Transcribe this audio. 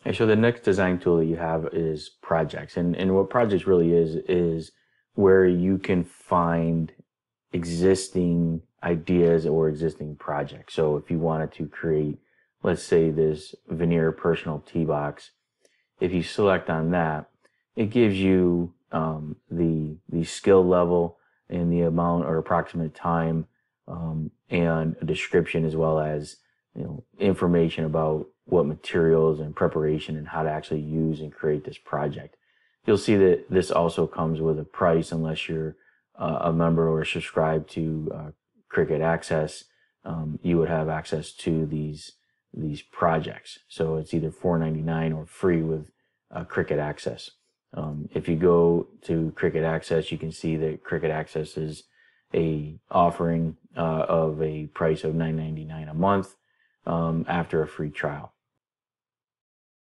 Okay, so the next design tool that you have is projects. And what projects really is where you can find existing ideas or existing projects. So if you wanted to create, let's say, this veneer personal tee box, if you select on that, it gives you the skill level and the amount or approximate time, and a description, as well as information about what materials and preparation and how to actually use and create this project. You'll see that this also comes with a price unless you're a member or subscribed to Cricut Access. You would have access to these projects. So it's either $4.99 or free with Cricut Access. If you go to Cricut Access, you can see that Cricut Access is a offering of a price of $9.99 a month after a free trial.